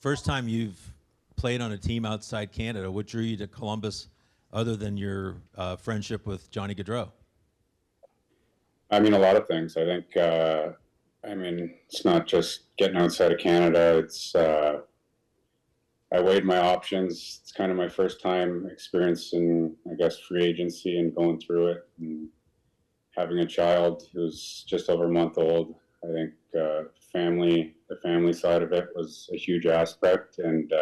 first time you've played on a team outside Canada, what drew you to Columbus other than your friendship with Johnny Gaudreau? I mean, a lot of things. I think, I mean, it's not just getting outside of Canada. It's, I weighed my options. It's kind of my first time experiencing, I guess, free agency and going through it. And having a child who's just over a month old, I think the family side of it was a huge aspect. And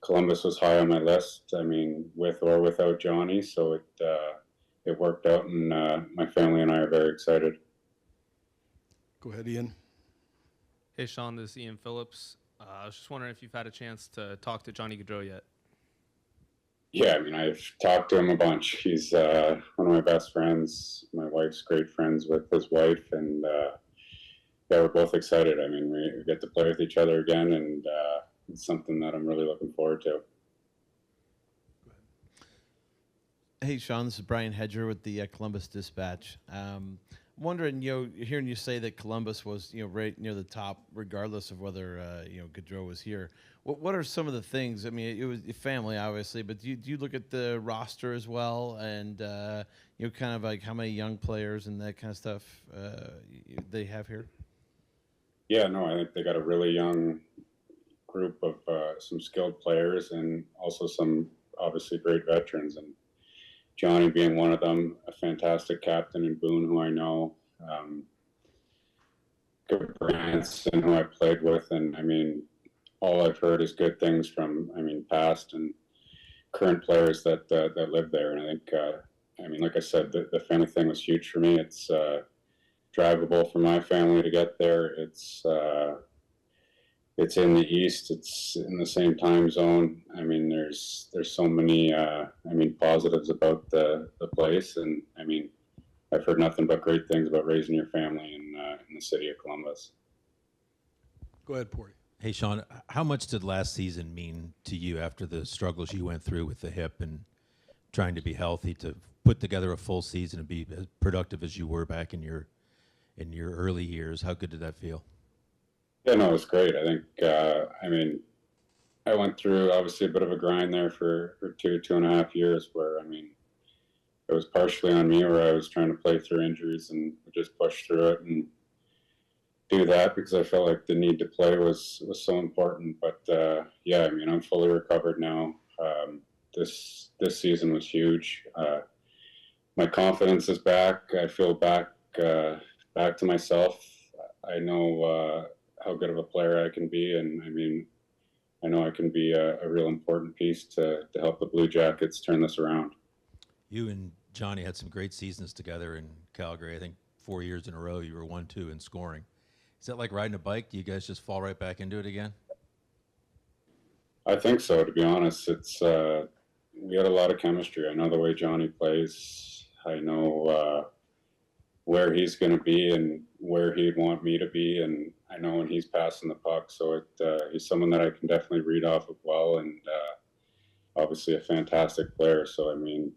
Columbus was high on my list. I mean, with or without Johnny. So it worked out, and my family and I are very excited. Go ahead, Ian. Hey, Sean, this is Ian Phillips. I was just wondering if you've had a chance to talk to Johnny Gaudreau yet. Yeah, I mean, I've talked to him a bunch. He's one of my best friends. My wife's great friends with his wife, and yeah, we're both excited. I mean, we get to play with each other again, and it's something that I'm really looking forward to. Hey, Sean, this is Brian Hedger with the Columbus Dispatch. Wondering, hearing you say that Columbus was, right near the top, regardless of whether, Gaudreau was here. What are some of the things? I mean, it was family, obviously, but do you look at the roster as well, and kind of like how many young players and that kind of stuff they have here? Yeah, no, I think they got a really young group of some skilled players, and also some obviously great veterans, and Johnny being one of them, a fantastic captain in Boone, who I know, good Branson, who I played with, and I mean, all I've heard is good things from, I mean, past and current players that live there, and I think, I mean, like I said, the family thing was huge for me. It's drivable for my family to get there. It's in the east. It's in the same time zone. I mean, there's so many, I mean, positives about the place, and I mean, I've heard nothing but great things about raising your family in the city of Columbus. Go ahead, Porty. Hey, Sean, how much did last season mean to you after the struggles you went through with the hip and trying to be healthy to put together a full season and be as productive as you were back in your early years? How good did that feel? Yeah, no, it was great. I think, I mean, I went through obviously a bit of a grind there for 2.5 years where, I mean, it was partially on me where I was trying to play through injuries and just push through it and do that because I felt like the need to play was so important. But yeah, I mean, I'm fully recovered now. This season was huge. My confidence is back. I feel back to myself. I know how good of a player I can be, and I mean, I know I can be a real important piece to help the Blue Jackets turn this around. You and Johnny had some great seasons together in Calgary. I think 4 years in a row you were 1-2 in scoring. Is that like riding a bike? Do you guys just fall right back into it again? I think so, to be honest. It's we had a lot of chemistry. I know the way Johnny plays. I know where he's going to be and where he'd want me to be, and I know when he's passing the puck. So he's someone that I can definitely read off of well, and obviously a fantastic player. So I mean,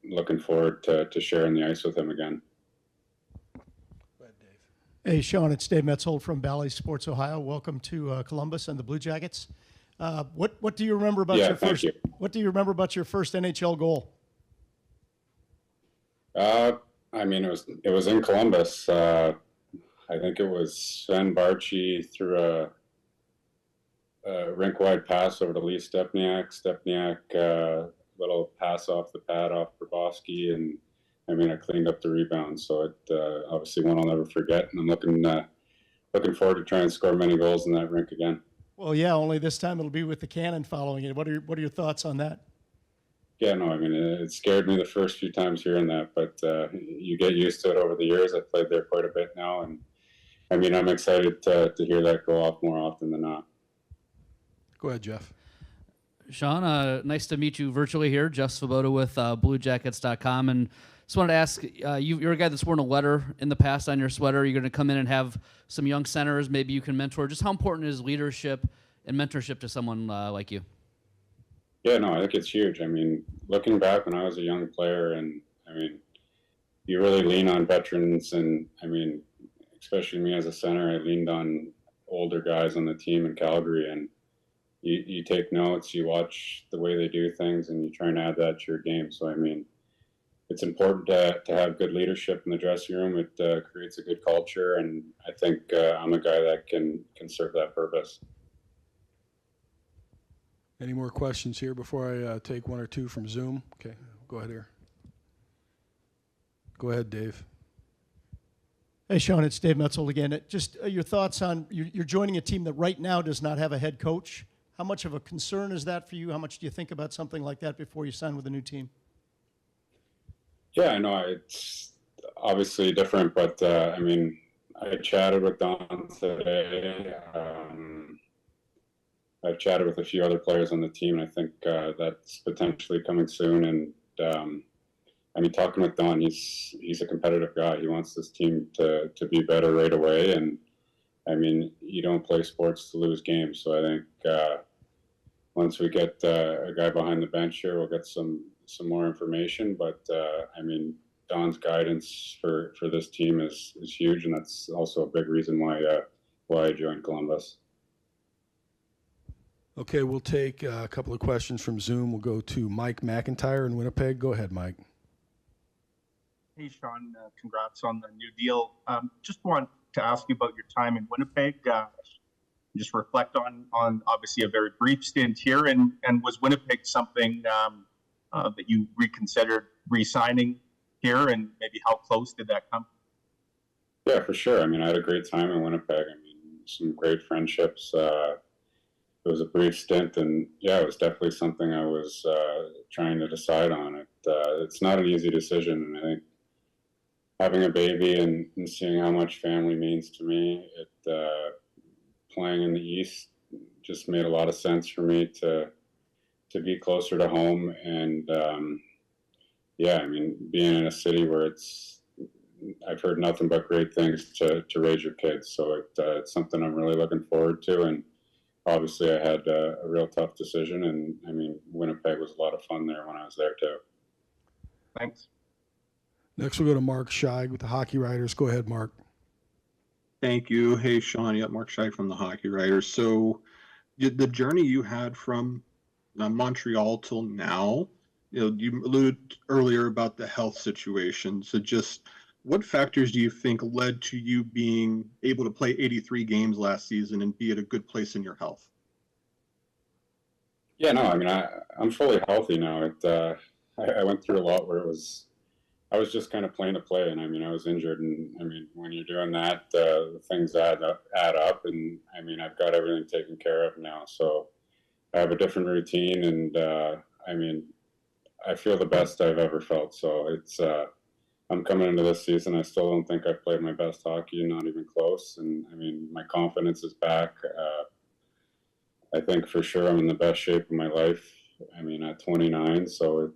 looking forward to sharing the ice with him again. Go ahead, Dave. Hey, Sean, it's Dave Metzold from Bally Sports Ohio. Welcome to Columbus and the Blue Jackets. What do you remember about your first? You. What do you remember about your first NHL goal? I mean, it was in Columbus. I think it was Sven Barchi threw a rink-wide pass over to Lee Stepniak. Stepniak, little pass off the pad off Grabowski, and I mean, I cleaned up the rebound. So it obviously one I'll never forget, and I'm looking forward to trying to score many goals in that rink again. Well, yeah, only this time it'll be with the cannon following it. What are your thoughts on that? Yeah, no, I mean, it scared me the first few times hearing that, but you get used to it over the years. I've played there quite a bit now, and I mean, I'm excited to hear that go off more often than not. Go ahead, Jeff. Sean, nice to meet you virtually here. Jeff Svoboda with BlueJackets.com, and just wanted to ask, you're a guy that's worn a letter in the past on your sweater. You're going to come in and have some young centers maybe you can mentor. Just how important is leadership and mentorship to someone like you? Yeah, no, I think it's huge. I mean, looking back when I was a young player, and I mean, you really lean on veterans, and I mean, especially me as a center, I leaned on older guys on the team in Calgary, and you take notes, you watch the way they do things, and you try and add that to your game. So I mean, it's important to have good leadership in the dressing room. It creates a good culture, and I think I'm a guy that can serve that purpose. Any more questions here before I take one or two from Zoom? Okay, go ahead here. Go ahead, Dave. Hey, Sean, it's Dave Metzold again. Just your thoughts on you're joining a team that right now does not have a head coach. How much of a concern is that for you? How much do you think about something like that before you sign with a new team? Yeah, I know it's obviously different, but I mean, I chatted with Don today. I've chatted with a few other players on the team, and I think that's potentially coming soon. And I mean, talking with Don, he's a competitive guy. He wants this team to be better right away. And I mean, you don't play sports to lose games. So I think once we get a guy behind the bench here, we'll get some more information. But I mean, Don's guidance for this team is huge, and that's also a big reason why I joined Columbus. Okay, we'll take a couple of questions from Zoom. We'll go to Mike McIntyre in Winnipeg. Go ahead, Mike. Hey, Sean, congrats on the new deal. Just want to ask you about your time in Winnipeg. Just reflect on obviously a very brief stint here, and was Winnipeg something that you reconsidered re-signing here, and maybe how close did that come? Yeah, for sure. I mean, I had a great time in Winnipeg. I mean, some great friendships. It was a brief stint, and yeah, it was definitely something I was trying to decide on. It's not an easy decision, and I think having a baby and seeing how much family means to me, playing in the East just made a lot of sense for me to be closer to home. And yeah, I mean, being in a city where I've heard nothing but great things to raise your kids. So it's something I'm really looking forward to. And obviously I had a real tough decision, and I mean, Winnipeg was a lot of fun there when I was there too. Thanks. Next, we'll go to Mark Scheig with the Hockey Writers. Go ahead, Mark. Thank you. Hey, Sean. Yep, Mark Scheig from the Hockey Writers. So the journey you had from Montreal till now, you alluded earlier about the health situation. So just what factors do you think led to you being able to play 83 games last season and be at a good place in your health? Yeah, no, I mean, I'm fully healthy now. I went through a lot where I was just kind of playing to play, and I mean, I was injured, and I mean, when you're doing that, things add up, and I mean, I've got everything taken care of now, so I have a different routine, and I mean, I feel the best I've ever felt. So I'm coming into this season, I still don't think I've played my best hockey, not even close, and I mean, my confidence is back. I think for sure I'm in the best shape of my life. I mean, at 29, so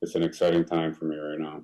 it's an exciting time for me right now.